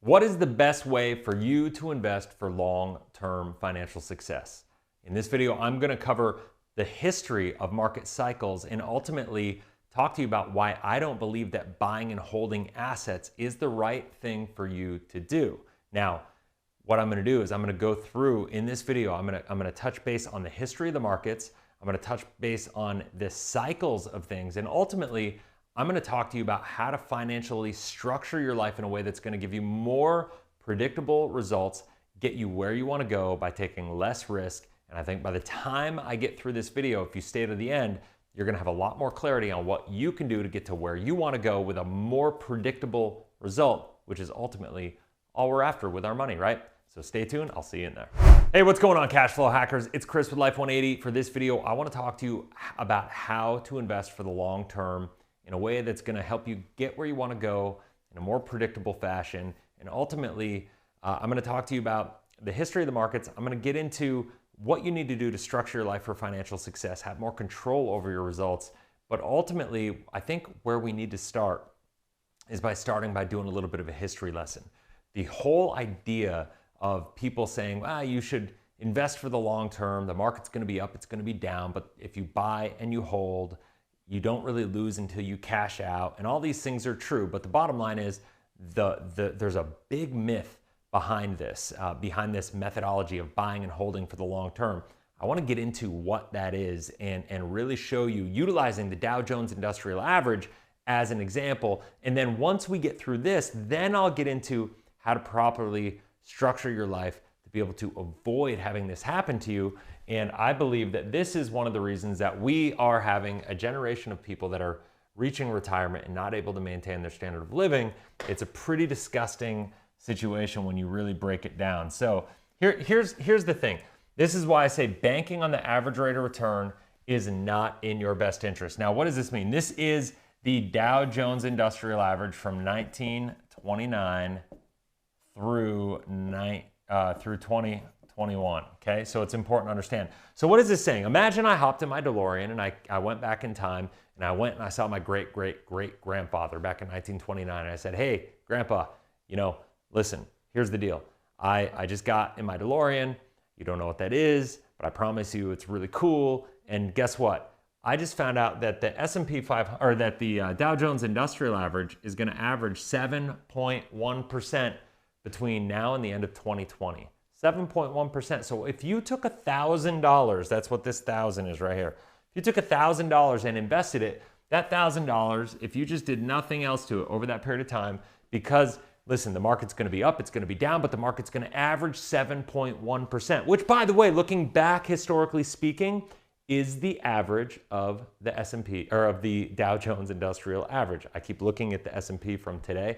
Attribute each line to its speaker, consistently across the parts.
Speaker 1: What is the best way for you to invest for long-term financial success? In this video, I'm going to cover the history of market cycles and ultimately talk to you about why I don't believe that buying and holding assets is the right thing for you to do. Now, what I'm going to do is I'm going to go through in this video, I'm going to touch base on the history of the markets. I'm going to touch base on the cycles of things, and ultimately, I'm going to talk to you about how to financially structure your life in a way that's going to give you more predictable results, get you where you want to go by taking less risk. And I think by the time I get through this video, if you stay to the end, you're going to have a lot more clarity on what you can do to get to where you want to go with a more predictable result, which is ultimately all we're after with our money, right? So stay tuned. I'll see you in there. Hey, what's going on, cash flow hackers? It's Chris with Life 180. For this video, I want to talk to you about how to invest for the long term in a way that's going to help you get where you want to go in a more predictable fashion. And ultimately, I'm going to talk to you about the history of the markets. I'm going to get into what you need to do to structure your life for financial success, have more control over your results. But ultimately, I think where we need to start is by starting by doing a little bit of a history lesson. The whole idea of people saying, well, you should invest for the long term. The market's going to be up, it's going to be down. But if you buy and you hold, you don't really lose until you cash out, and all these things are true. But the bottom line is there's a big myth behind this methodology of buying and holding for the long term. I want to get into what that is and really show you utilizing the Dow Jones Industrial Average as an example. And then once we get through this, then I'll get into how to properly structure your life to be able to avoid having this happen to you. And I believe that this is one of the reasons that we are having a generation of people that are reaching retirement and not able to maintain their standard of living. It's a pretty disgusting situation when you really break it down. So here's the thing. This is why I say banking on the average rate of return is not in your best interest. Now, what does this mean? This is the Dow Jones Industrial Average from 1929 through 2021, okay? So it's important to understand. So what is this saying? Imagine I hopped in my DeLorean and I went back in time and I went and I saw my great-great-great-grandfather back in 1929 and I said, hey, Grandpa, listen, here's the deal. I just got in my DeLorean. You don't know what that is, but I promise you it's really cool. And guess what? I just found out that the S&P 500, or that the Dow Jones Industrial Average is going to average 7.1% between now and the end of 2020. 7.1%. So if you took $1,000, that's what this 1,000 is right here. If you took $1,000 and invested it, that $1,000, if you just did nothing else to it over that period of time, because listen, the market's going to be up, it's going to be down, but the market's going to average 7.1%, which, by the way, looking back historically speaking, is the average of the S&P, or of the Dow Jones Industrial Average. I keep looking at the S&P from today,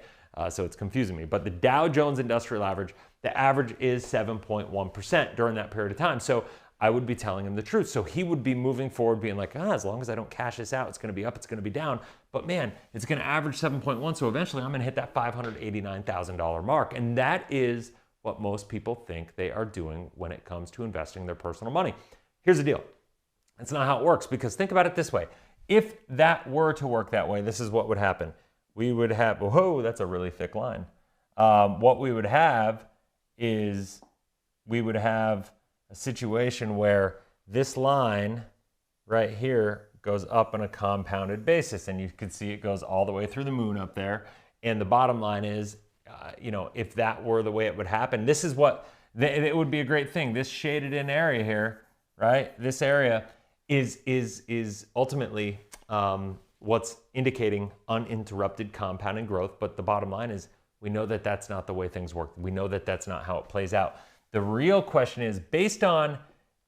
Speaker 1: so it's confusing me. But the Dow Jones Industrial Average, the average is 7.1% during that period of time. So I would be telling him the truth. So he would be moving forward being like, as long as I don't cash this out, it's going to be up, it's going to be down. But man, it's going to average 7.1. So eventually I'm going to hit that $589,000 mark. And that is what most people think they are doing when it comes to investing their personal money. Here's the deal. That's not how it works, because think about it this way. If that were to work that way, this is what would happen. We would have, whoa, that's a really thick line. What we would have is we would have a situation where this line right here goes up on a compounded basis, and you can see it goes all the way through the moon up there. And the bottom line is, if that were the way it would happen, this is what, it would be a great thing. This shaded in area here, right? This area is ultimately what's indicating uninterrupted compounding growth. But the bottom line is, we know that that's not the way things work. We know that that's not how it plays out. The real question is, based on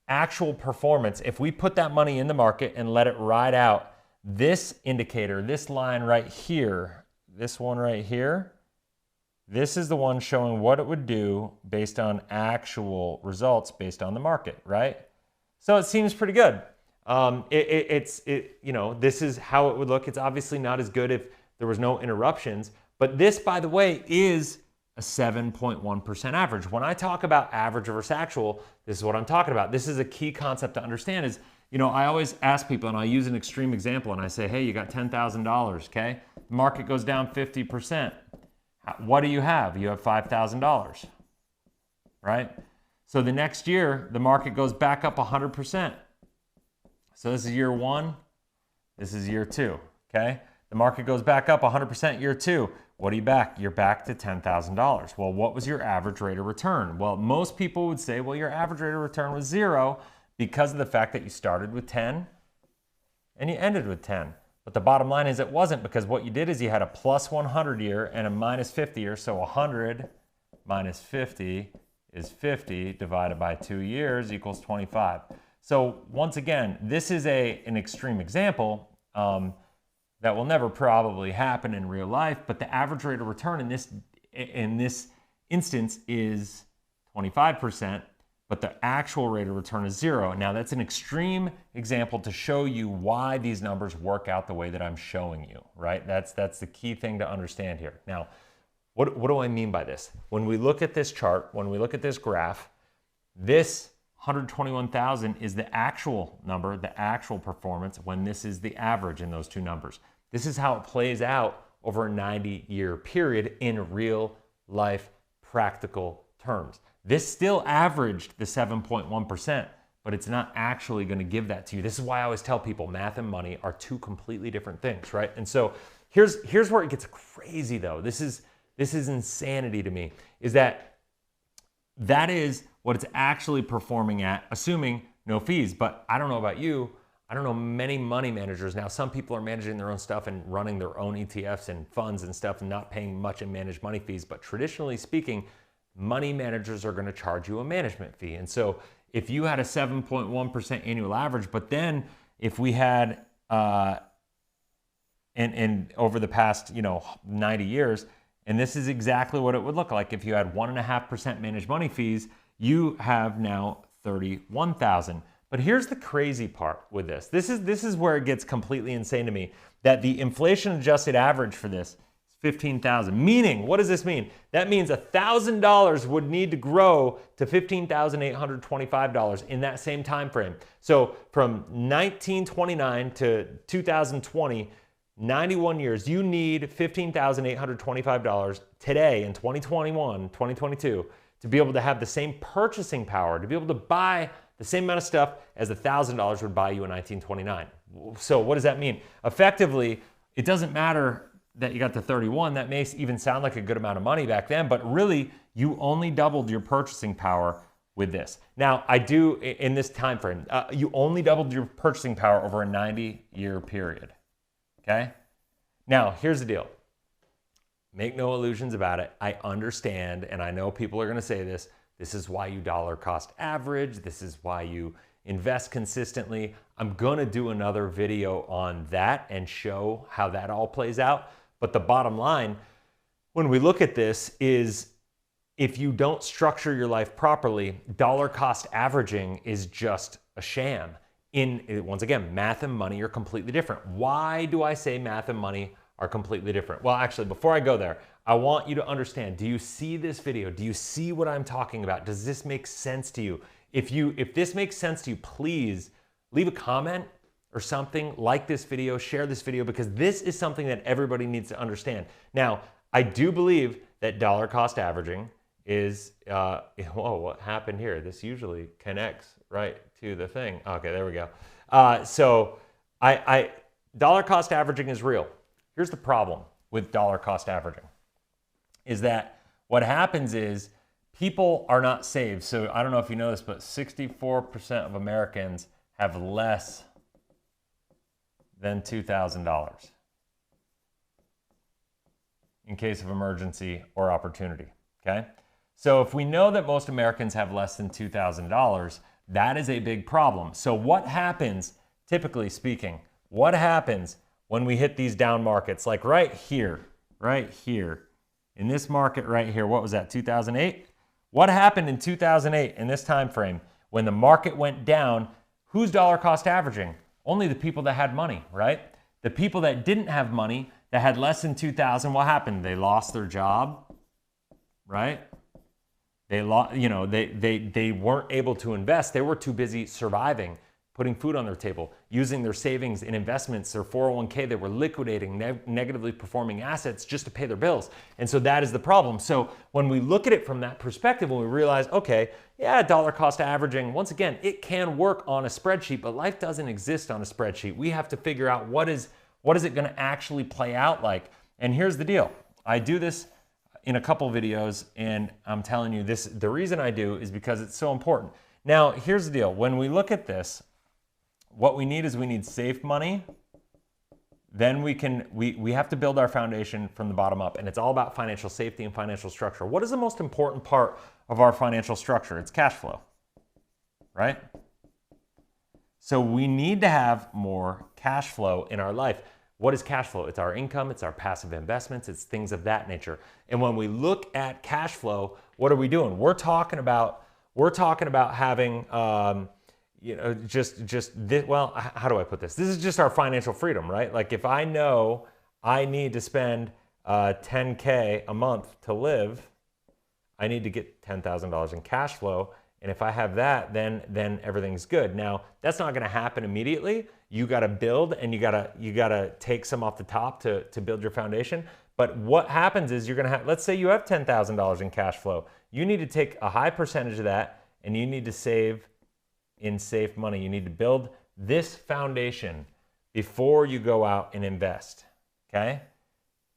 Speaker 1: actual performance, if we put that money in the market and let it ride out, this indicator, this line right here, this one right here, this is the one showing what it would do based on actual results based on the market, right? So it seems pretty good. This is how it would look. It's obviously not as good if there was no interruptions, but this, by the way, is a 7.1% average. When I talk about average versus actual, this is what I'm talking about. This is a key concept to understand is, I always ask people, and I use an extreme example, and I say, hey, you got $10,000, okay? The market goes down 50%. What do you have? You have $5,000, right? So the next year, the market goes back up 100%. So this is year one. This is year two, okay? The market goes back up 100% year two. What are you back? You're back to $10,000. Well, what was your average rate of return? Well, most people would say, well, your average rate of return was 0 because of the fact that you started with 10 and you ended with 10. But the bottom line is it wasn't, because what you did is you had a plus 100 year and a minus 50 year. So 100 minus 50 is 50 divided by 2 years equals 25. So once again, this is an extreme example that will never probably happen in real life, but the average rate of return in this instance is 25%, but the actual rate of return is 0. Now that's an extreme example to show you why these numbers work out the way that I'm showing you, right? That's the key thing to understand here. Now, what do I mean by this? When we look at this chart, when we look at this graph, this 121,000 is the actual number, the actual performance, when this is the average in those two numbers. This is how it plays out over a 90-year period in real life practical terms. This still averaged the 7.1%, but it's not actually going to give that to you. This is why I always tell people math and money are two completely different things, right? And so here's where it gets crazy though. This is insanity to me, is that is what it's actually performing at, assuming no fees. But I don't know about you, I don't know many money managers. Now, some people are managing their own stuff and running their own ETFs and funds and stuff and not paying much in managed money fees. But traditionally speaking, money managers are going to charge you a management fee. And so if you had a 7.1% annual average, but then if we had, and over the past 90 years, and this is exactly what it would look like if you had 1.5% managed money fees, you have now 31,000. But here's the crazy part with this. This is where it gets completely insane to me, that the inflation adjusted average for this is 15,000. Meaning, what does this mean? That means $1,000 would need to grow to $15,825 in that same time frame. So from 1929 to 2020, 91 years, you need $15,825 today in 2021, 2022 to be able to have the same purchasing power, to be able to buy the same amount of stuff as $1,000 would buy you in 1929. So what does that mean? Effectively, it doesn't matter that you got to 31. That may even sound like a good amount of money back then, but really you only doubled your purchasing power with this. Now, I do in this time frame, you only doubled your purchasing power over a 90-year period. Okay? Now, here's the deal. Make no illusions about it. I understand, and I know people are going to say this. This is why you dollar cost average. This is why you invest consistently. I'm going to do another video on that and show how that all plays out. But the bottom line, when we look at this, is if you don't structure your life properly, dollar cost averaging is just a sham. Once again, math and money are completely different. Why do I say math and money are completely different? Well, actually, before I go there, I want you to understand, do you see this video? Do you see what I'm talking about? Does this make sense to you? If this makes sense to you, please leave a comment or something, like this video, share this video, because this is something that everybody needs to understand. Now, I do believe that dollar cost averaging is, whoa, what happened here? This usually connects right to the thing. Okay, there we go. So dollar cost averaging is real. Here's the problem with dollar cost averaging, is that what happens is people are not saved. So I don't know if you know this, but 64% of Americans have less than $2,000 in case of emergency or opportunity, okay? So if we know that most Americans have less than $2,000, that is a big problem. So what happens, typically speaking, what happens when we hit these down markets? Like right here, in this market right here, what was that, 2008? What happened in 2008 in this time frame when the market went down? Who's dollar cost averaging? Only the people that had money, right? The people that didn't have money, that had less than 2,000, what happened? They lost their job, right? They lost, they weren't able to invest. They were too busy surviving. putting food on their table, using their savings in investments, their 401k, they were liquidating negatively performing assets just to pay their bills. And so that is the problem. So when we look at it from that perspective, when we realize, okay, yeah, dollar cost averaging, once again, it can work on a spreadsheet, but life doesn't exist on a spreadsheet. We have to figure out what is it gonna actually play out like? And here's the deal. I do this in a couple videos, and I'm telling you this, the reason I do is because it's so important. Now, here's the deal. When we look at this, what we need is we need safe money. Then we have to build our foundation from the bottom up, and it's all about financial safety and financial structure. What is the most important part of our financial structure? It's cash flow, right? So we need to have more cash flow in our life. What is cash flow? It's our income, it's our passive investments, it's things of that nature. And when we look at cash flow, what are we doing? We're talking about having, just this, well, how do I put this? This is just our financial freedom, right? Like if I know I need to spend $10K a month to live, I need to get $10,000 in cash flow. And if I have that, then everything's good. Now, that's not gonna happen immediately. You gotta build, and you gotta take some off the top to build your foundation. But what happens is you're gonna have, let's say you have $10,000 in cash flow. You need to take a high percentage of that, and you need to save in safe money. You need to build this foundation before you go out and invest, okay?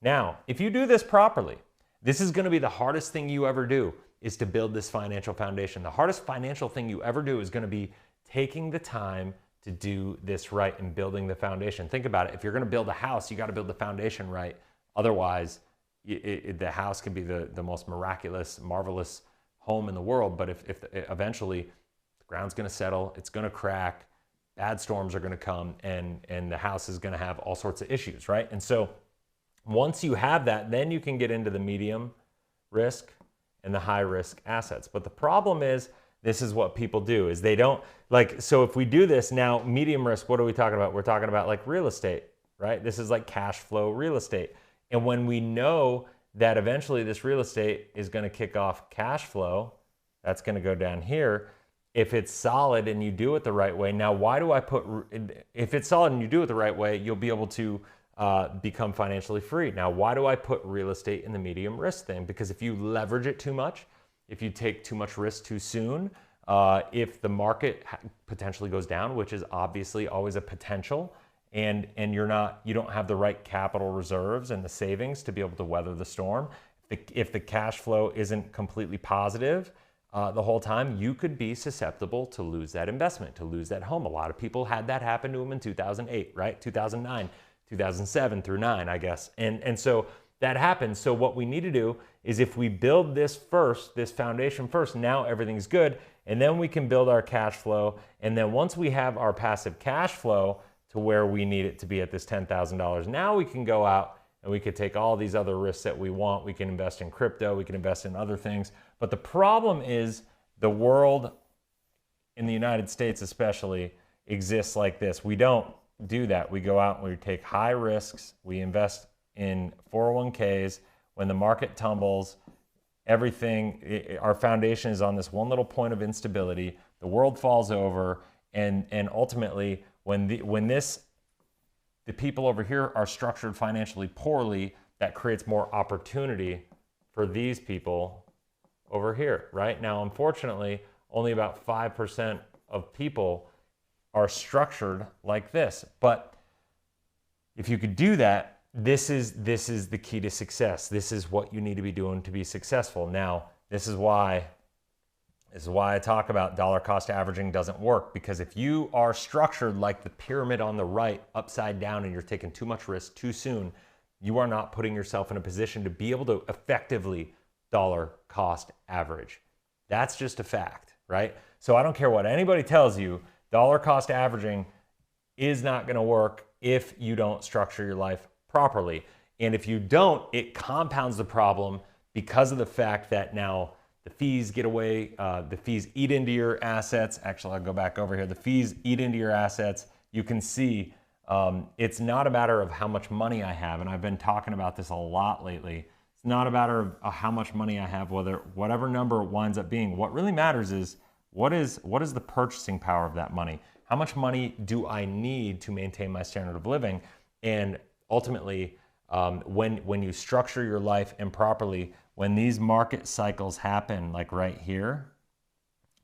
Speaker 1: Now, if you do this properly, this is gonna be the hardest thing you ever do, is to build this financial foundation. The hardest financial thing you ever do is gonna be taking the time to do this right and building the foundation. Think about it. If you're gonna build a house, you gotta build the foundation right. Otherwise, the house can be the most miraculous, marvelous home in the world, but if eventually the ground's gonna settle, it's gonna crack, bad storms are gonna come, and the house is gonna have all sorts of issues, right? And so once you have that, then you can get into the medium risk and the high risk assets. But the problem is, this is what people do, is they don't, like, so if we do this now, medium risk, what are we talking about? We're talking about like real estate, right? This is like cash flow real estate. And when we know that eventually this real estate is gonna kick off cash flow, that's gonna go down here. If it's solid and you do it the right way, now why do I put, if it's solid and you do it the right way, you'll be able to become financially free. Now, why do I put real estate in the medium risk thing? Because if you leverage it too much, if you take too much risk too soon, if the market potentially goes down, which is obviously always a potential, and you don't have the right capital reserves and the savings to be able to weather the storm, if the cash flow isn't completely positive the whole time, you could be susceptible to lose that investment, to lose that home. A lot of people had that happen to them in 2008, right? 2009. 2007 through 9, I guess. And so that happens. So what we need to do is, if we build this first, this foundation first, now everything's good, and then we can build our cash flow. And then once we have our passive cash flow to where we need it to be at this $10,000, now we can go out and we could take all these other risks that we want. We can invest in crypto, we can invest in other things. But the problem is, the world, in the United States especially, exists like this. We don't do that. We go out and we take high risks. We invest in 401ks. When the market tumbles, our foundation is on this one little point of instability. The world falls over, and ultimately, when the people over here are structured financially poorly, that creates more opportunity for these people over here, right? Now, unfortunately, only about 5% of people are structured like this. But if you could do that, this is the key to success. This is what you need to be doing to be successful. Now, this is why I talk about dollar cost averaging doesn't work, because if you are structured like the pyramid on the right, upside down, and you're taking too much risk too soon, you are not putting yourself in a position to be able to effectively dollar cost average. That's just a fact, right? So I don't care what anybody tells you, dollar cost averaging is not going to work if you don't structure your life properly. And if you don't, it compounds the problem, because of the fact that now the fees get away, the fees eat into your assets. Actually, I'll go back over here. The fees eat into your assets. You can see it's not a matter of how much money I have, and I've been talking about this a lot lately. It's not a matter of how much money I have, whatever number it winds up being. What really matters is, what is the purchasing power of that money? How much money do I need to maintain my standard of living? And ultimately, when you structure your life improperly, when these market cycles happen, like right here,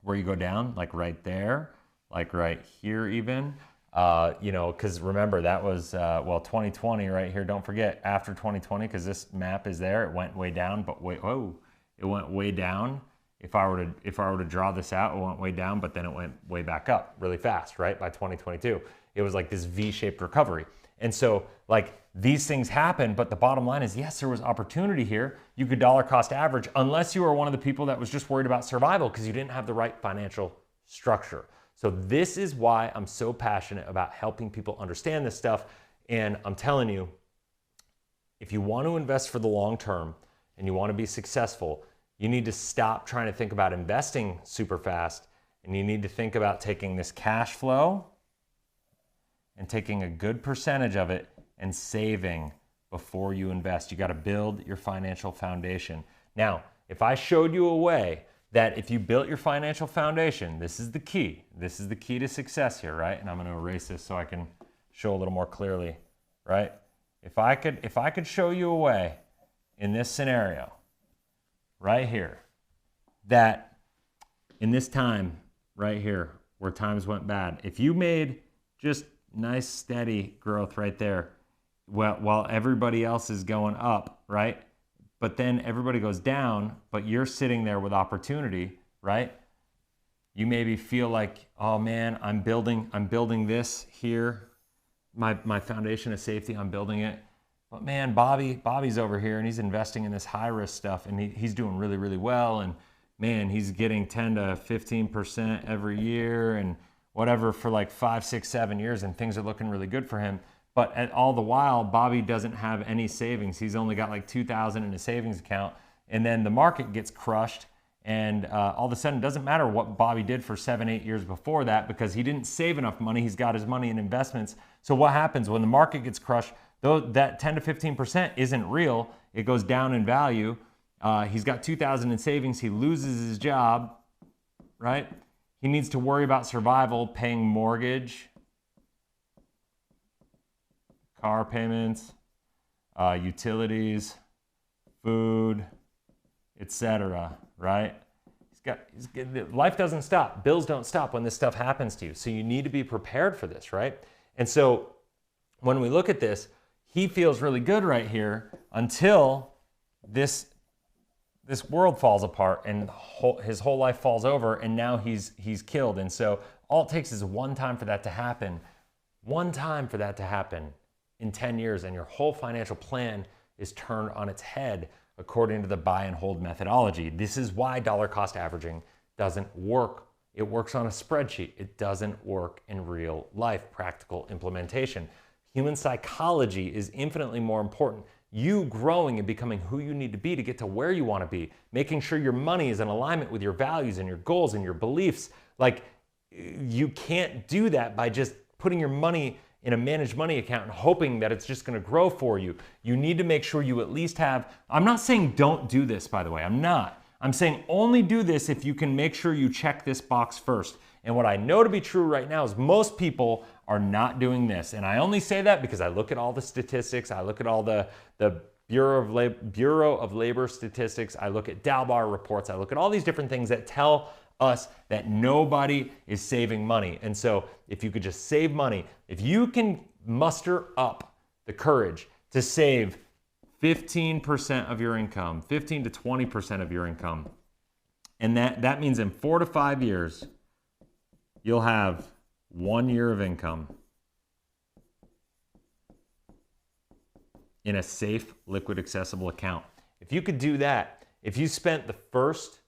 Speaker 1: where you go down, like right there, like right here even, because remember that was, 2020 right here. Don't forget, after 2020, because this map is there, it went way down, but it went way down. If I were to draw this out, it went way down, but then it went way back up really fast, right? By 2022, it was like this V-shaped recovery. And so like these things happen, but the bottom line is, yes, there was opportunity here. You could dollar cost average, unless you were one of the people that was just worried about survival because you didn't have the right financial structure. So this is why I'm so passionate about helping people understand this stuff. And I'm telling you, if you want to invest for the long term and you want to be successful, you need to stop trying to think about investing super fast, and you need to think about taking this cash flow and taking a good percentage of it and saving before you invest. You got to build your financial foundation. Now, if I showed you a way that if you built your financial foundation, this is the key. This is the key to success here, right? And I'm going to erase this so I can show a little more clearly, right? If I could show you a way in this scenario right here, that in this time right here where times went bad, if you made just nice steady growth right there, while everybody else is going up, right? But then everybody goes down, but you're sitting there with opportunity, right? You maybe feel like, oh man, I'm building this here, my foundation of safety, I'm building it. But man, Bobby's over here and he's investing in this high risk stuff, and he's doing really, really well. And man, he's getting 10 to 15% every year and whatever for like 5, 6, 7 years, and things are looking really good for him. But all the while, Bobby doesn't have any savings. He's only got like $2,000 in a savings account. And then the market gets crushed, and all of a sudden it doesn't matter what Bobby did for 7, 8 years before that, because he didn't save enough money. He's got his money in investments. So what happens when the market gets crushed? Though that 10 to 15% isn't real, it goes down in value. He's got $2,000 in savings. He loses his job, right? He needs to worry about survival, paying mortgage, car payments, utilities, food, etc. Right? Life doesn't stop. Bills don't stop when this stuff happens to you. So you need to be prepared for this, right? And so when we look at this, he feels really good right here until this world falls apart and his whole life falls over, and now he's killed. And so all it takes is one time for that to happen. One time for that to happen in 10 years, and your whole financial plan is turned on its head according to the buy and hold methodology. This is why dollar cost averaging doesn't work. It works on a spreadsheet. It doesn't work in real life, practical implementation. Human psychology is infinitely more important. You growing and becoming who you need to be to get to where you want to be, making sure your money is in alignment with your values and your goals and your beliefs. Like, you can't do that by just putting your money in a managed money account and hoping that it's just going to grow for you. You need to make sure you at least have, I'm not saying don't do this, by the way, I'm not. I'm saying only do this if you can make sure you check this box first. And what I know to be true right now is most people are not doing this. And I only say that because I look at all the statistics, I look at all the Bureau of Labor statistics, I look at Dalbar reports, I look at all these different things that tell us that nobody is saving money. And so if you could just save money, if you can muster up the courage to save 15% of your income, 15 to 20% of your income, and that means in 4 to 5 years, you'll have 1 year of income in a safe, liquid, accessible account. If you could do that, if you spent the first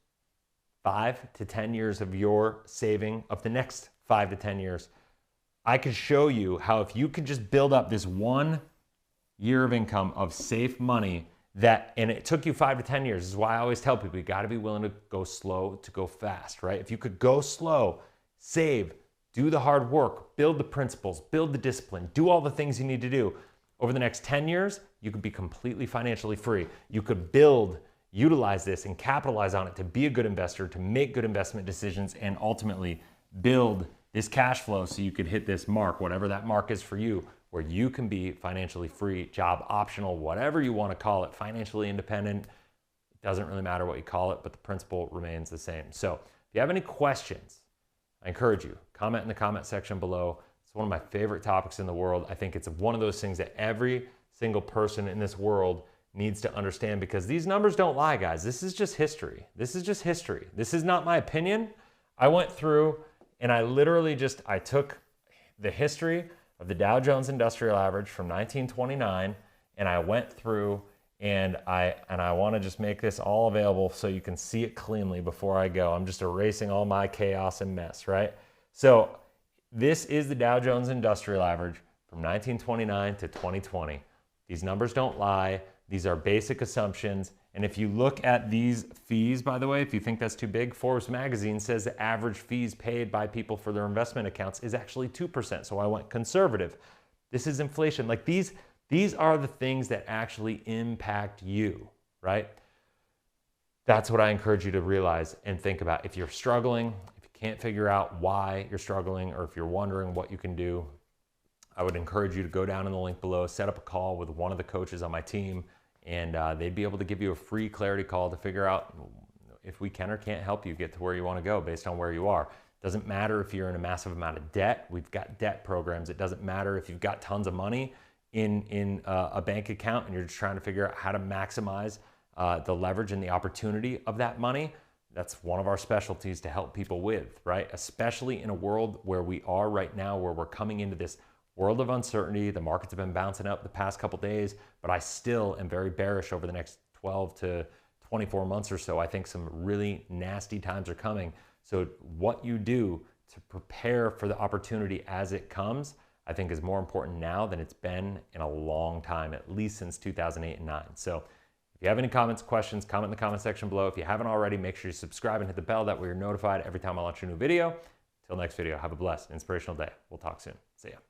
Speaker 1: 5 to 10 years of your saving of the next 5 to 10 years, I could show you how if you could just build up this 1 year of income of safe money, and it took you 5 to 10 years. This is why I always tell people, you got to be willing to go slow to go fast, right? If you could go slow, save, do the hard work, build the principles, build the discipline, do all the things you need to do, over the next 10 years, you could be completely financially free. You could utilize this and capitalize on it to be a good investor, to make good investment decisions, and ultimately build this cash flow so you could hit this mark, whatever that mark is for you, where you can be financially free, job optional, whatever you want to call it, financially independent. It doesn't really matter what you call it, but the principle remains the same. So if you have any questions, I encourage you, comment in the comment section below. It's one of my favorite topics in the world. I think it's one of those things that every single person in this world needs to understand, because these numbers don't lie, guys. This is just history. This is just history. This is not my opinion. I went through and I literally I took the history of the Dow Jones Industrial Average from 1929 and I went through and I want to just make this all available so you can see it cleanly before I go. I'm just erasing all my chaos and mess, right? So this is the Dow Jones Industrial Average from 1929 to 2020. These numbers don't lie. These are basic assumptions. And if you look at these fees, by the way, if you think that's too big, Forbes magazine says the average fees paid by people for their investment accounts is actually 2%. So I went conservative. This is inflation. Like these are the things that actually impact you, right? That's what I encourage you to realize and think about. If you're struggling, if you can't figure out why you're struggling, or if you're wondering what you can do, I would encourage you to go down in the link below, set up a call with one of the coaches on my team, and they'd be able to give you a free clarity call to figure out if we can or can't help you get to where you want to go based on where you are. Doesn't matter if you're in a massive amount of debt. We've got debt programs. It doesn't matter if you've got tons of money in a bank account and you're just trying to figure out how to maximize the leverage and the opportunity of that money. That's one of our specialties to help people with, right? Especially in a world where we are right now, where we're coming into this world of uncertainty. The markets have been bouncing up the past couple days, but I still am very bearish over the next 12 to 24 months or so. I think some really nasty times are coming. So what you do to prepare for the opportunity as it comes, I think is more important now than it's been in a long time, at least since 2008 and 9. So if you have any comments, questions, comment in the comment section below. If you haven't already, make sure you subscribe and hit the bell. That way you're notified every time I launch a new video. Till next video, have a blessed, inspirational day. We'll talk soon. See ya.